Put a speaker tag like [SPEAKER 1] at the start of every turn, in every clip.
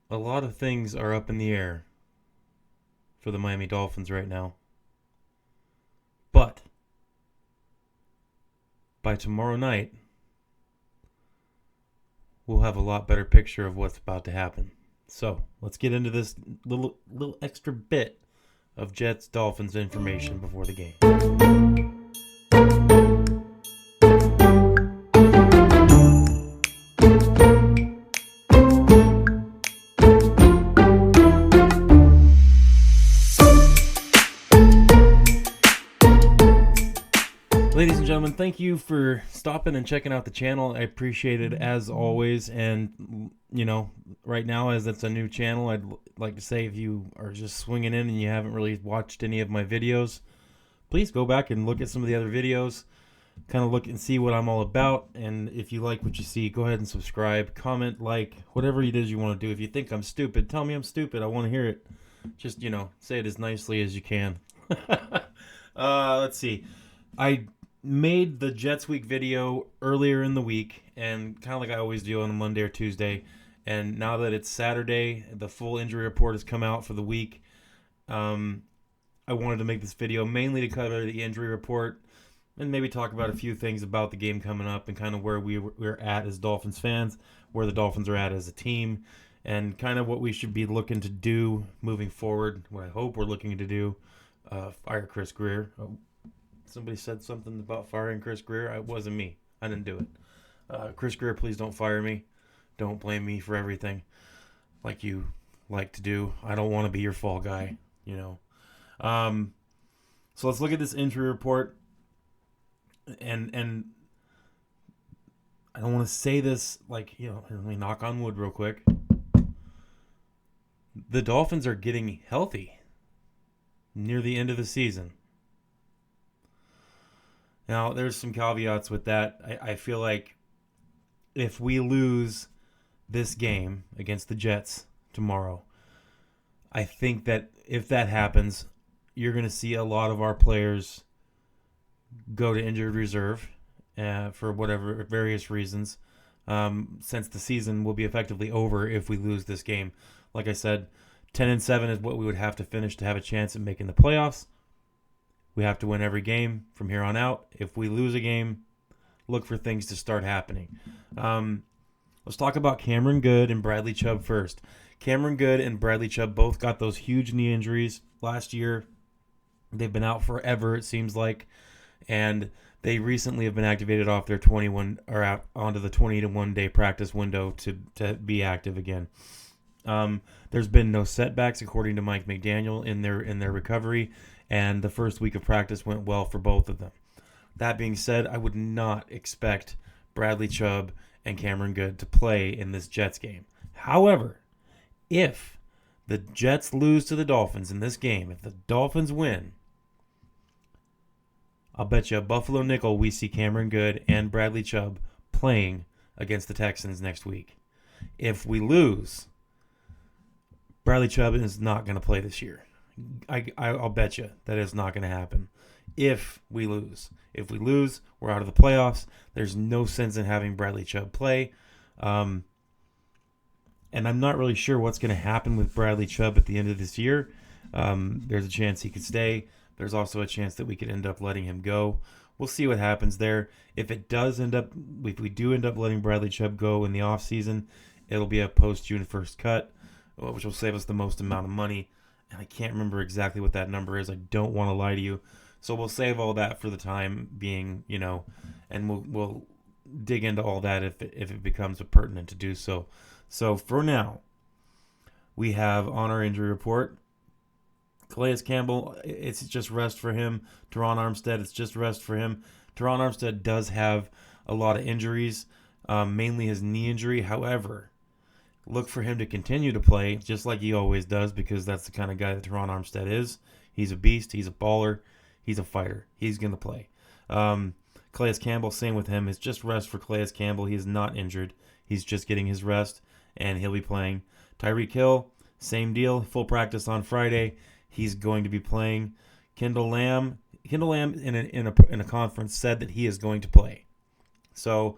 [SPEAKER 1] a lot of things are up in the air for the Miami Dolphins right now. But by tomorrow night, we'll have a lot better picture of what's about to happen. So let's get into this little extra bit of Jets Dolphins information before the game. Ladies and gentlemen, thank you for stopping and checking out the channel. I appreciate it as always. And, right now, as it's a new channel, I'd like to say if you are just swinging in and you haven't really watched any of my videos, please go back and look at some of the other videos, kind of look and see what I'm all about. And if you like what you see, go ahead and subscribe, comment, like, whatever it is you want to do. If you think I'm stupid, tell me I'm stupid. I want to hear it. Just, say it as nicely as you can. Let's see. I made the Jets Week video earlier in the week, and kind of like I always do on a Monday or Tuesday. And now that it's Saturday, the full injury report has come out for the week. I wanted to make this video mainly to cover the injury report and maybe talk about a few things about the game coming up and kind of where we're at as Dolphins fans, where the Dolphins are at as a team, and kind of what we should be looking to do moving forward, what I hope we're looking to do. Fire Chris Greer. Somebody said something about firing Chris Greer. It wasn't me. I didn't do it. Chris Greer, please don't fire me. Don't blame me for everything like you like to do. I don't want to be your fall guy, So let's look at this injury report. And I don't want to say this like, let me knock on wood real quick. The Dolphins are getting healthy near the end of the season. Now, there's some caveats with that. I feel like if we lose this game against the Jets tomorrow, I think that if that happens, you're going to see a lot of our players go to injured reserve for whatever various reasons, since the season will be effectively over if we lose this game. Like I said, 10-7 is what we would have to finish to have a chance at making the playoffs. We have to win every game from here on out. If we lose a game, look for things to start happening. Let's talk about Cameron Goode and Bradley Chubb first. Cameron Goode and Bradley Chubb both got those huge knee injuries last year. They've been out forever, it seems like, and they recently have been activated off their 21 or out onto the 21 day practice window to be active again. There's been no setbacks according to Mike McDaniel in their recovery, and the first week of practice went well for both of them. That being said, I would not expect Bradley Chubb and Cameron Goode to play in this Jets game. However, if the Jets lose to the Dolphins in this game, if the Dolphins win, I'll bet you a Buffalo nickel we see Cameron Goode and Bradley Chubb playing against the Texans next week. If we lose, Bradley Chubb is not going to play this year. I'll bet you that is not going to happen if we lose. If we lose, we're out of the playoffs. There's no sense in having Bradley Chubb play. And I'm not really sure what's going to happen with Bradley Chubb at the end of this year. There's a chance he could stay. There's also a chance that we could end up letting him go. We'll see what happens there. If we do end up letting Bradley Chubb go in the offseason, it'll be a post-June 1st cut, which will save us the most amount of money. And I can't remember exactly what that number is. I don't want to lie to you. So we'll save all that for the time being, and we'll dig into all that if it becomes pertinent to do so. So for now, we have on our injury report, Calais Campbell, it's just rest for him. Teron Armstead, it's just rest for him. Teron Armstead does have a lot of injuries, mainly his knee injury. However, look for him to continue to play just like he always does, because that's the kind of guy that Teron Armstead is. He's a beast. He's a baller. He's a fighter. He's going to play. Calais Campbell, same with him. It's just rest for Calais Campbell. He is not injured. He's just getting his rest, and he'll be playing. Tyreek Hill, same deal. Full practice on Friday. He's going to be playing. Kendall Lamb in a conference said that he is going to play. So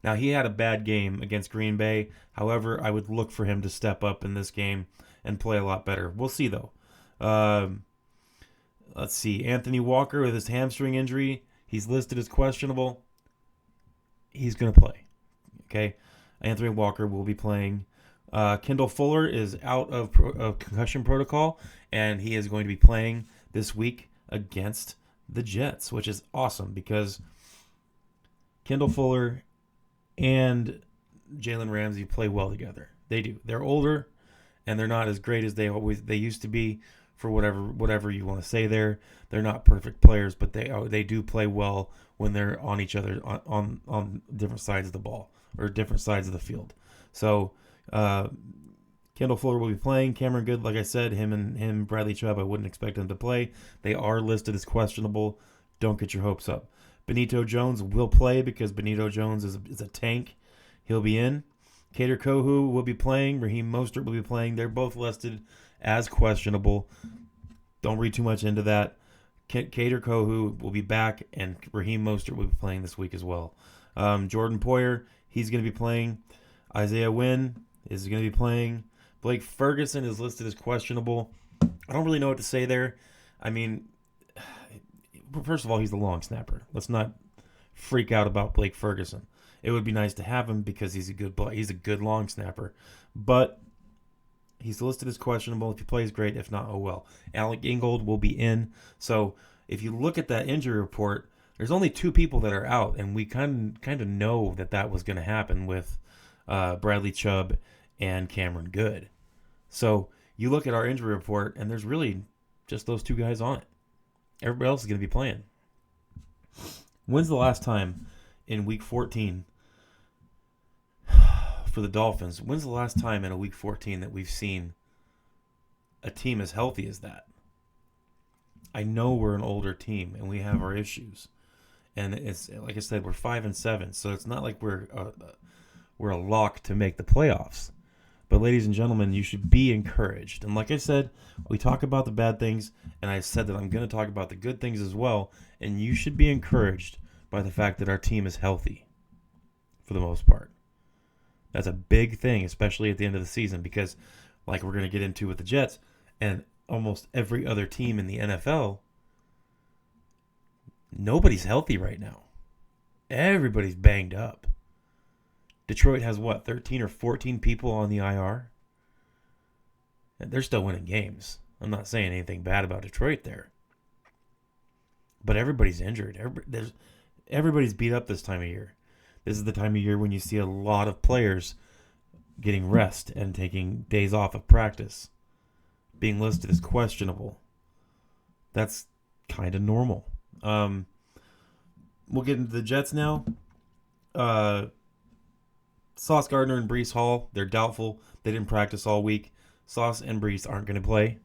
[SPEAKER 1] Now, he had a bad game against Green Bay. However, I would look for him to step up in this game and play a lot better. We'll see, though. Let's see. Anthony Walker with his hamstring injury. He's listed as questionable. He's going to play. Okay? Anthony Walker will be playing. Kendall Fuller is out of concussion protocol, and he is going to be playing this week against the Jets, which is awesome because Kendall Fuller and Jalen Ramsey play well together. They do. They're older, and they're not as great as they used to be. For whatever you want to say there, they're not perfect players, but they do play well when they're on each other on different sides of the ball or different sides of the field. So Kendall Fuller will be playing. Cameron Good, like I said, him Bradley Chubb, I wouldn't expect them to play. They are listed as questionable. Don't get your hopes up. Benito Jones will play because Benito Jones is a tank. He'll be in. Kader Kohu will be playing. Raheem Mostert will be playing. They're both listed as questionable. Don't read too much into that. Kader Kohu will be back, and Raheem Mostert will be playing this week as well. Jordan Poyer, he's going to be playing. Isaiah Wynn is going to be playing. Blake Ferguson is listed as questionable. I don't really know what to say there. I mean, first of all, he's the long snapper. Let's not freak out about Blake Ferguson. It would be nice to have him because he's a good long snapper, but he's listed as questionable. If he plays, great. If not, oh well. Alec Ingold will be in. So if you look at that injury report, there's only 2 people that are out, and we kind of know that was going to happen with Bradley Chubb and Cameron Good. So you look at our injury report, and there's really just those 2 guys on it. Everybody else is going to be playing. When's the last time in Week 14 for the Dolphins? When's the last time in a Week 14 that we've seen a team as healthy as that? I know we're an older team and we have our issues, and it's like I said, we're 5-7, so it's not like we're a lock to make the playoffs. But ladies and gentlemen, you should be encouraged. And like I said, we talk about the bad things, and I said that I'm going to talk about the good things as well. And you should be encouraged by the fact that our team is healthy for the most part. That's a big thing, especially at the end of the season, because like we're going to get into with the Jets and almost every other team in the NFL, nobody's healthy right now. Everybody's banged up. Detroit has 13 or 14 people on the IR? And they're still winning games. I'm not saying anything bad about Detroit there. But everybody's injured. Everybody's beat up this time of year. This is the time of year when you see a lot of players getting rest and taking days off of practice, being listed as questionable. That's kind of normal. We'll get into the Jets now. Sauce Gardner and Breece Hall, they're doubtful. They didn't practice all week. Sauce and Breece aren't going to play.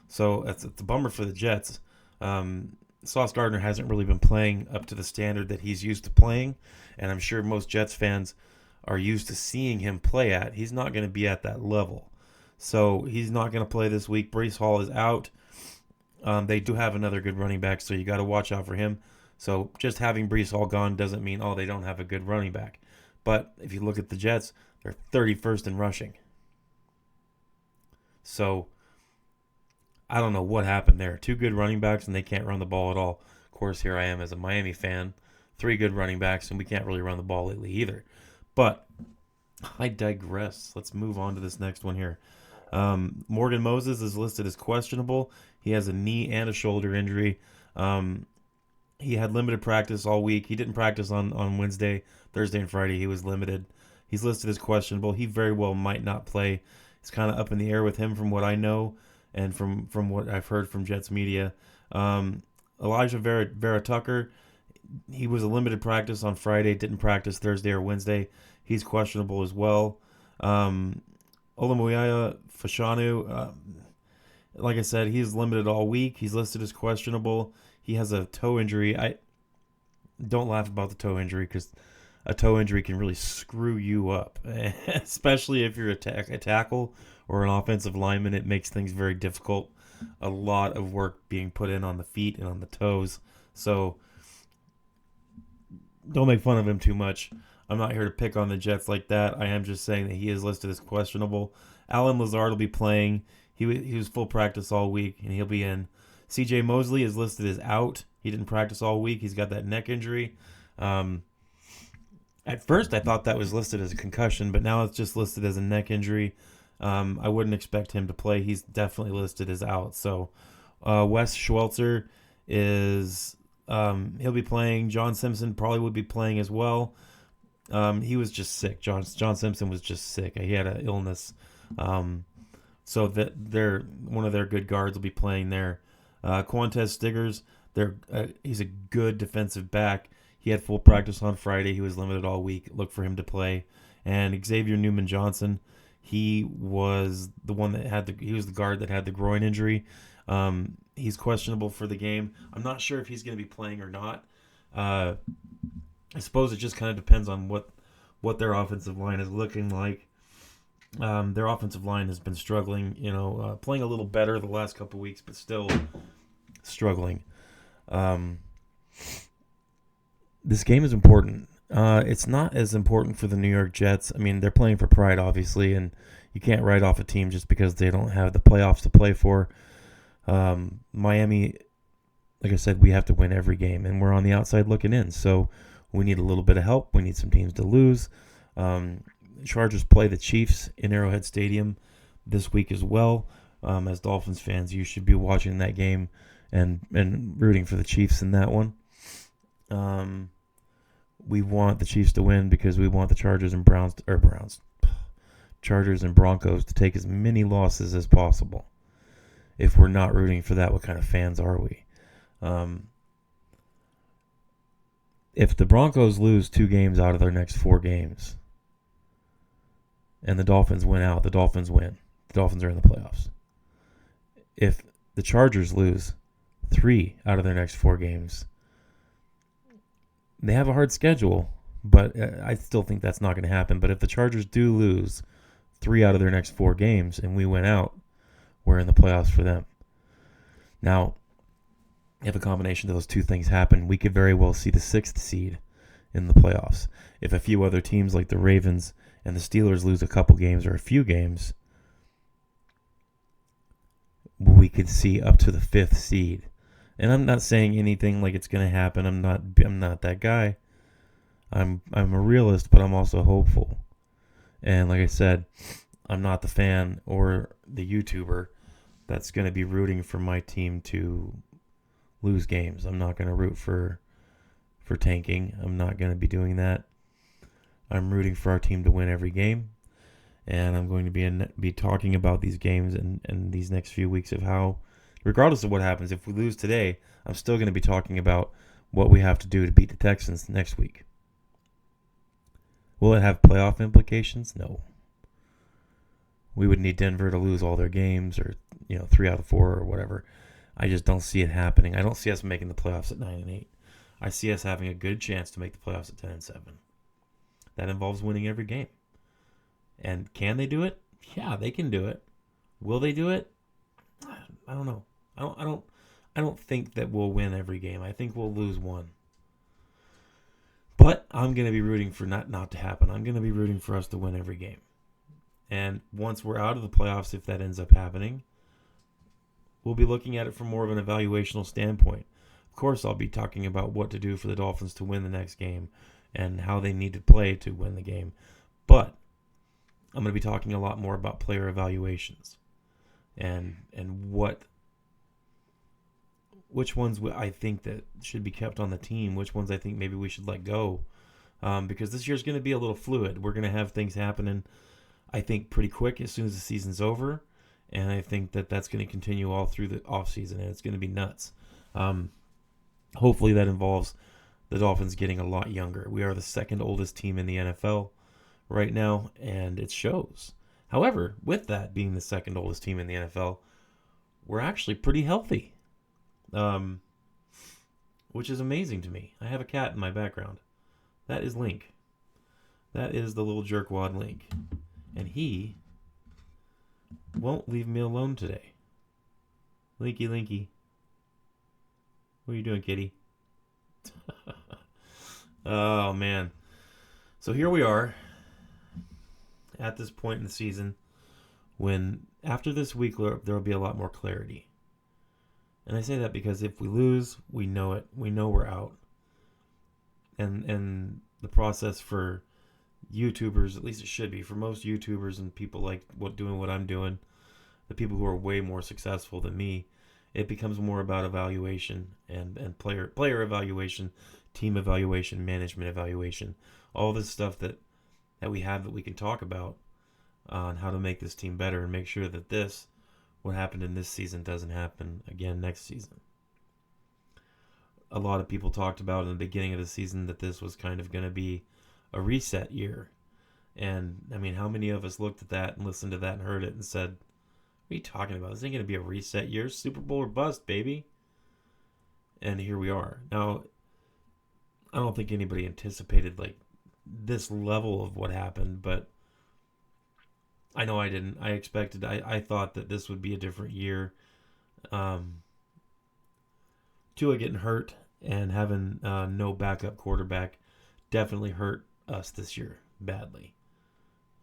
[SPEAKER 1] So it's a bummer for the Jets. Sauce Gardner hasn't really been playing up to the standard that he's used to playing, and I'm sure most Jets fans are used to seeing him play at. He's not going to be at that level. So he's not going to play this week. Breece Hall is out. They do have another good running back, so you got to watch out for him. So just having Breece Hall gone doesn't mean, they don't have a good running back. But if you look at the Jets, they're 31st in rushing. So I don't know what happened there. 2 good running backs, and they can't run the ball at all. Of course, here I am as a Miami fan. 3 good running backs, and we can't really run the ball lately either. But I digress. Let's move on to this next one here. Morgan Moses is listed as questionable. He has a knee and a shoulder injury. He had limited practice all week. He didn't practice on Wednesday, Thursday, and Friday. He was limited. He's listed as questionable. He very well might not play. It's kind of up in the air with him from what I know and from what I've heard from Jets media. Elijah Vera Tucker, he was a limited practice on Friday, didn't practice Thursday or Wednesday. He's questionable as well. Olamuyiwa Fashanu, like I said, he's limited all week. He's listed as questionable. He has a toe injury. I don't laugh about the toe injury because a toe injury can really screw you up, especially if you're a tackle or an offensive lineman. It makes things very difficult. A lot of work being put in on the feet and on the toes. So don't make fun of him too much. I'm not here to pick on the Jets like that. I am just saying that he is listed as questionable. Alan Lazard will be playing. He was full practice all week, and he'll be in. C.J. Mosley is listed as out. He didn't practice all week. He's got that neck injury. At first, I thought that was listed as a concussion, but now it's just listed as a neck injury. I wouldn't expect him to play. He's definitely listed as out. So Wes Schwelzer is he'll be playing. John Simpson probably would be playing as well. He was just sick. John Simpson was just sick. He had an illness. So that one of their good guards will be playing there. Quantez Stiggers, he's a good defensive back. He had full practice on Friday. He was limited all week. Look for him to play. And Xavier Newman Johnson, he was the one that he was the guard that had the groin injury. He's questionable for the game. I'm not sure if he's going to be playing or not. I suppose it just kind of depends on what their offensive line is looking like. Their offensive line has been struggling, playing a little better the last couple weeks, but still struggling. This game is important. It's not as important for the New York Jets. I mean, they're playing for pride, obviously, and you can't write off a team just because they don't have the playoffs to play for. Miami, like I said, we have to win every game, and we're on the outside looking in, so we need a little bit of help. We need some teams to lose. Chargers play the Chiefs in Arrowhead Stadium this week as well. As Dolphins fans, you should be watching that game and rooting for the Chiefs in that one. We want the Chiefs to win because we want the Chargers and Chargers and Broncos to take as many losses as possible. If we're not rooting for that, what kind of fans are we? If the Broncos lose 2 games out of their next 4 games and the Dolphins win out, the Dolphins win. The Dolphins are in the playoffs. If the Chargers lose 3 out of their next 4 games, they have a hard schedule, but I still think that's not going to happen. But if the Chargers do lose 3 out of their next 4 games and we win out, we're in the playoffs for them. Now, if a combination of those 2 things happen, we could very well see the 6th seed in the playoffs. If a few other teams like the Ravens and the Steelers lose a couple games or a few games, we could see up to the 5th seed. And I'm not saying anything like it's going to happen. I'm not that guy. I'm a realist, but I'm also hopeful. And like I said, I'm not the fan or the YouTuber that's going to be rooting for my team to lose games. I'm not going to root for tanking. I'm not going to be doing that. I'm rooting for our team to win every game. And I'm going to be talking about these games and these next few weeks of how, regardless of what happens, if we lose today, I'm still going to be talking about what we have to do to beat the Texans next week. Will it have playoff implications? No. We would need Denver to lose all their games or 3 out of 4 or whatever. I just don't see it happening. I don't see us making the playoffs at 9-8. I see us having a good chance to make the playoffs at 10-7. That involves winning every game. And can they do it? Yeah, they can do it. Will they do it? I don't know. I don't think that we'll win every game. I think we'll lose one. But I'm going to be rooting for not to happen. I'm going to be rooting for us to win every game. And once we're out of the playoffs, if that ends up happening, we'll be looking at it from more of an evaluational standpoint. Of course, I'll be talking about what to do for the Dolphins to win the next game and how they need to play to win the game. But I'm going to be talking a lot more about player evaluations and which ones I think that should be kept on the team, which ones I think maybe we should let go, because this year's going to be a little fluid. We're going to have things happening, I think, pretty quick as soon as the season's over, and I think that that's going to continue all through the offseason, and it's going to be nuts. Hopefully that involves the Dolphins getting a lot younger. We are the 2nd oldest team in the NFL right now, and it shows. However, with that being the 2nd oldest team in the NFL, we're actually pretty healthy, which is amazing to me. I have a cat in my background. That is Link. That is the little jerkwad Link. And he won't leave me alone today. Linky. What are you doing, kitty? Oh, man. So here we are at this point in the season when after this week there will be a lot more clarity. And I say that because if we lose, we know it. We know we're out. And the process for YouTubers, at least it should be, for most YouTubers and people like doing what I'm doing, the people who are way more successful than me, it becomes more about evaluation and player evaluation, team evaluation, management evaluation, all this stuff that we have that we can talk about on how to make this team better and make sure that what happened in this season doesn't happen again next season. A lot of people talked about in the beginning of the season that this was kind of going to be a reset year. And, I mean, how many of us looked at that and listened to that and heard it and said, what are you talking about? This ain't going to be a reset year. Super Bowl or bust, baby. And here we are. Now, I don't think anybody anticipated, like, this level of what happened, but I know I didn't. I thought that this would be a different year. Tua getting hurt and having no backup quarterback definitely hurt us this year badly.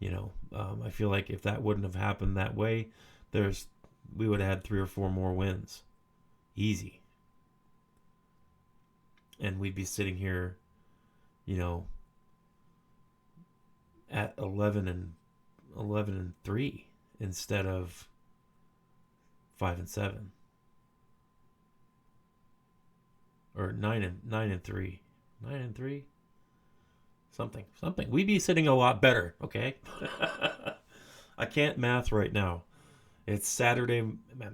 [SPEAKER 1] I feel like if that wouldn't have happened that way, we would have had 3 or 4 more wins. Easy. And we'd be sitting here, at 11-3 instead of 5-7. Or 9-3. 9-3? Something. We'd be sitting a lot better, okay? I can't math right now. It's Saturday,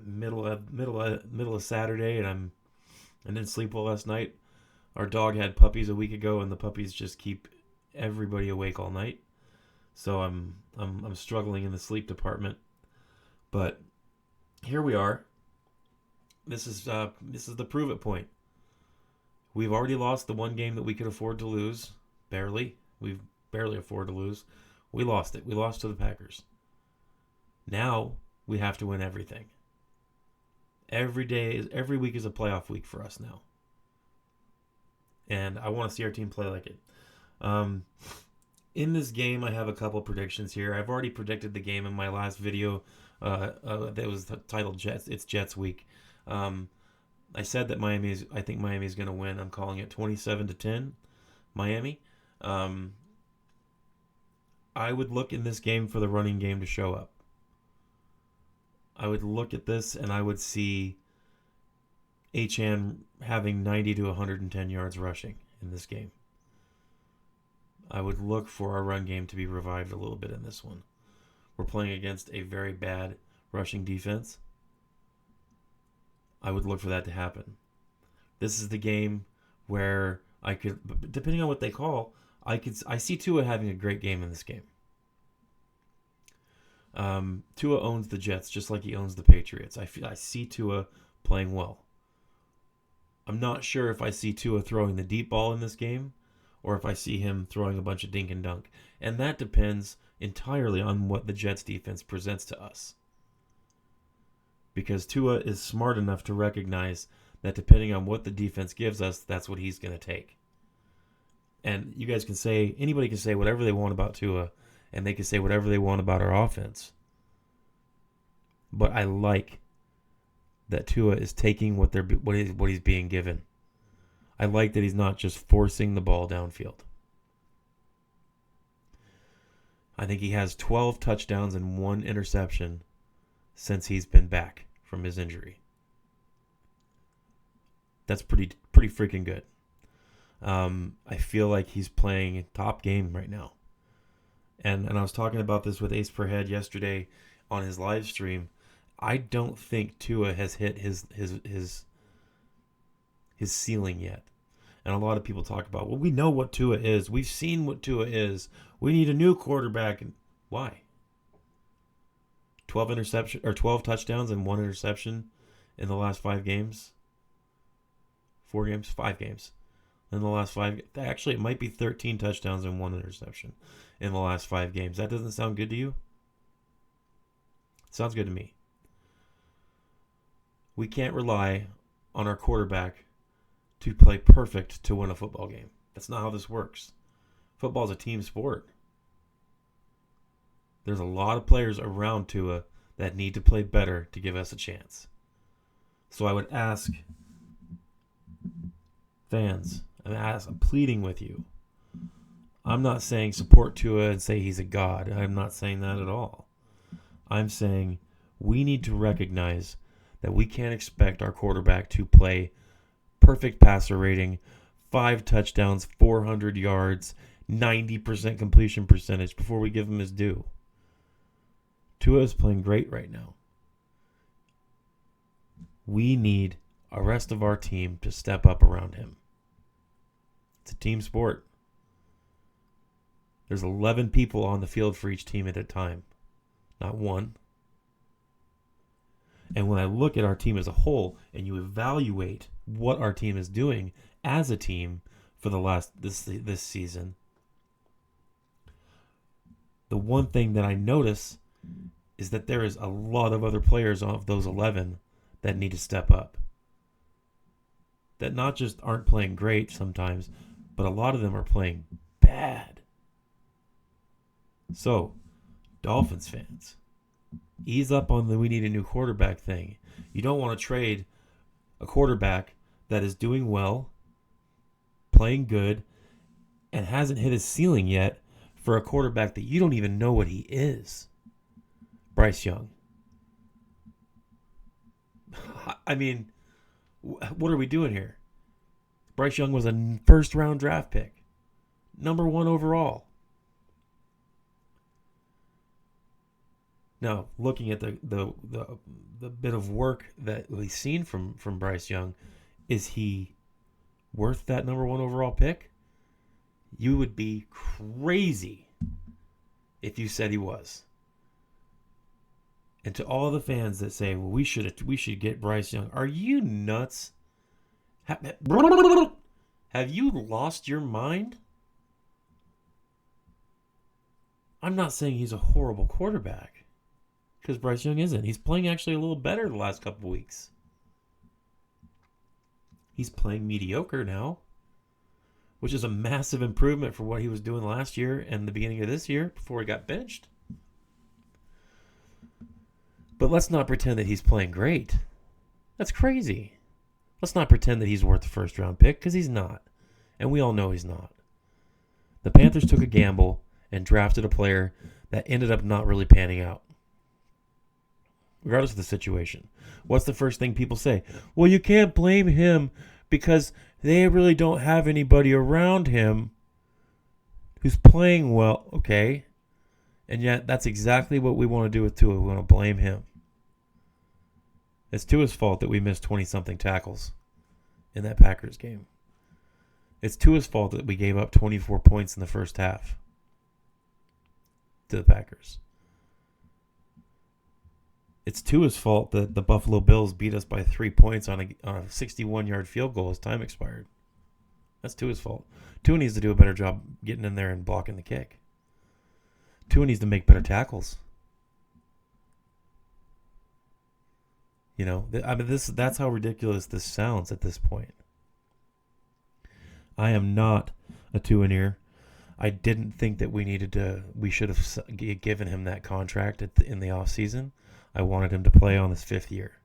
[SPEAKER 1] middle of Saturday, and I didn't sleep well last night. Our dog had puppies a week ago, and the puppies just keep everybody awake all night. So I'm struggling in the sleep department. But here we are. This is the prove it point. We've already lost the one game that we could afford to lose. Barely. We've barely afford to lose. We lost it. We lost to the Packers. Now we have to win everything. Every week is a playoff week for us now. And I want to see our team play like it. In this game, I have a couple predictions here. I've already predicted the game in my last video that was titled Jets. It's Jets week. I said that I think Miami's going to win. I'm calling it 27-10, Miami. I would look in this game for the running game to show up. I would look at this and I would see Achane having 90 to 110 yards rushing in this game. I would look for our run game to be revived a little bit in this one. We're playing against a very bad rushing defense. I would look for that to happen. This is the game where I could, depending on what they call, I see Tua having a great game in this game. Tua owns the Jets just like he owns the Patriots. I see Tua playing well. I'm not sure if I see Tua throwing the deep ball in this game or if I see him throwing a bunch of dink and dunk. And that depends entirely on what the Jets defense presents to us. Because Tua is smart enough to recognize that depending on what the defense gives us, that's what he's going to take. And you guys can say, anybody can say whatever they want about Tua, and they can say whatever they want about our offense. But I like that Tua is taking what he's being given. I like that he's not just forcing the ball downfield. I think he has 12 touchdowns and 1 interception since he's been back from his injury. That's pretty freaking good. I feel like he's playing a top game right now. And I was talking about this with Ace Per Head yesterday on his live stream. I don't think Tua has hit his ceiling yet. And a lot of people talk about, well, we know what Tua is. We've seen what Tua is. We need a new quarterback. Why? 12 touchdowns and 1 interception in the last 5 games. 4 games, 5 games. In the last 5, actually, it might be 13 touchdowns and 1 interception in the last 5 games. That doesn't sound good to you? Sounds good to me. We can't rely on our quarterback to play perfect to win a football game. That's not how this works. Football's a team sport. There's a lot of players around Tua that need to play better to give us a chance. So I would ask fans, I'm pleading with you. I'm not saying support Tua and say he's a god. I'm not saying that at all. I'm saying we need to recognize that we can't expect our quarterback to play perfect passer rating, 5 touchdowns, 400 yards, 90% completion percentage before we give him his due. Tua is playing great right now. We need the rest of our team to step up around him. It's a team sport. There's 11 people on the field for each team at a time, not one. And when I look at our team as a whole and you evaluate what our team is doing as a team for this season, the one thing that I notice is that there is a lot of other players of those 11 that need to step up. That not just aren't playing great sometimes, but a lot of them are playing bad. So, Dolphins fans, ease up on the we need a new quarterback thing. You don't want to trade a quarterback that is doing well, playing good, and hasn't hit his ceiling yet for a quarterback that you don't even know what he is. Bryce Young. I mean, what are we doing here? Bryce Young was a first-round draft pick. Number 1 overall. Now, looking at the bit of work that we've seen from Bryce Young, is he worth that number 1 overall pick? You would be crazy if you said he was. And to all the fans that say, well, we should get Bryce Young, are you nuts? Have you lost your mind? I'm not saying he's a horrible quarterback, because Bryce Young isn't. He's playing actually a little better the last couple of weeks. He's playing mediocre now, which is a massive improvement for what he was doing last year and the beginning of this year before he got benched. But let's not pretend that he's playing great. That's crazy. Let's not pretend that he's worth the first-round pick, because he's not. And we all know he's not. The Panthers took a gamble and drafted a player that ended up not really panning out. Regardless of the situation. What's the first thing people say? Well, you can't blame him because they really don't have anybody around him who's playing well. Okay. And yet, that's exactly what we want to do with Tua. We want to blame him. It's Tua's fault that we missed 20-something tackles in that Packers game. It's Tua's fault that we gave up 24 points in the first half to the Packers. It's Tua's fault that the Buffalo Bills beat us by 3 points on a 61-yard field goal as time expired. That's Tua's fault. Tua needs to do a better job getting in there and blocking the kick. Tua needs to make better tackles. You know, that's how ridiculous this sounds at this point. I am not a Tua-neer. I didn't think that we should have given him that contract in the offseason. I wanted him to play on his 5th year.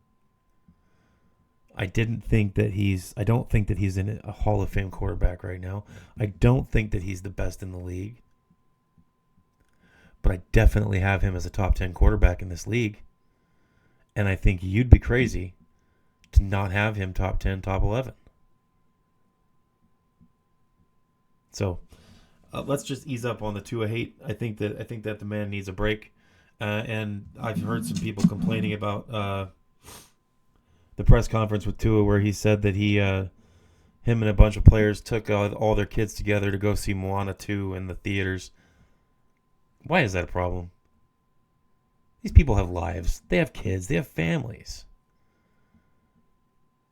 [SPEAKER 1] I don't think that he's in a Hall of Fame quarterback right now. I don't think that he's the best in the league. But I definitely have him as a top 10 quarterback in this league. And I think you'd be crazy to not have him top 10, top 11. So let's just ease up on the Tua hate. I think that the man needs a break. And I've heard some people complaining about the press conference with Tua where he said that him and a bunch of players took all their kids together to go see Moana 2 in the theaters. Why is that a problem? These people have lives. They have kids. They have families.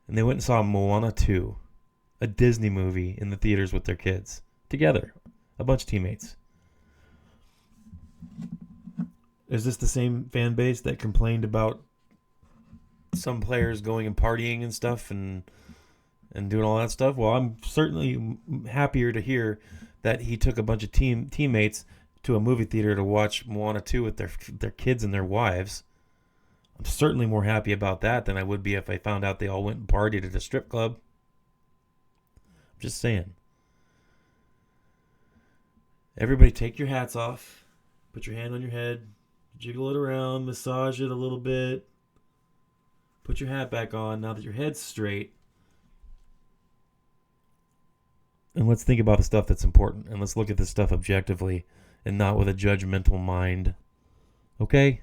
[SPEAKER 1] And they went and saw Moana 2, a Disney movie, in the theaters with their kids. Together. A bunch of teammates. Is this the same fan base that complained about some players going and partying and stuff and doing all that stuff? Well, I'm certainly happier to hear that he took a bunch of teammates to a movie theater to watch Moana 2 with their kids and their wives. I'm certainly more happy about that than I would be if I found out they all went and partied at a strip club. I'm just saying. Everybody take your hats off. Put your hand on your head. Jiggle it around. Massage it a little bit. Put your hat back on now that your head's straight. And let's think about the stuff that's important. And let's look at this stuff objectively and not with a judgmental mind. Okay?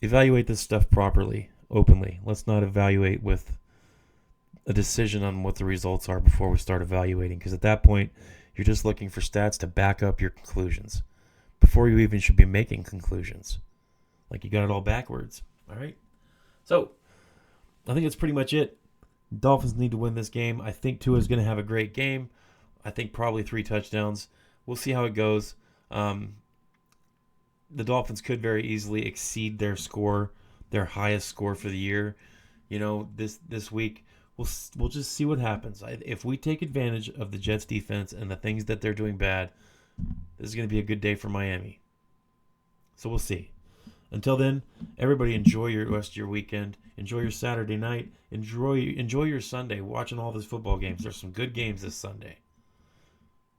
[SPEAKER 1] Evaluate this stuff properly, openly. Let's not evaluate with a decision on what the results are before we start evaluating. Because at that point, you're just looking for stats to back up your conclusions before you even should be making conclusions. Like you got it all backwards. All right? So, I think that's pretty much it. Dolphins need to win this game. I think Tua is going to have a great game. I think probably 3 touchdowns. We'll see how it goes. The Dolphins could very easily exceed their score, their highest score for the year. You know, this week we'll just see what happens. If we take advantage of the Jets defense and the things that they're doing bad, this is going to be a good day for Miami. So we'll see. Until then, everybody enjoy your rest of your weekend. Enjoy your Saturday night. Enjoy your Sunday watching all these football games. There's some good games this Sunday.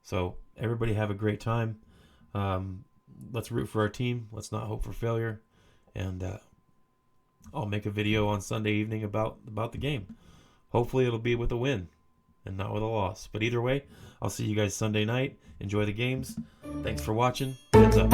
[SPEAKER 1] So everybody have a great time. Let's root for our team. Let's not hope for failure. And I'll make a video on Sunday evening about the game. Hopefully it'll be with a win and not with a loss. But either way, I'll see you guys Sunday night. Enjoy the games. Thanks for watching. Heads up.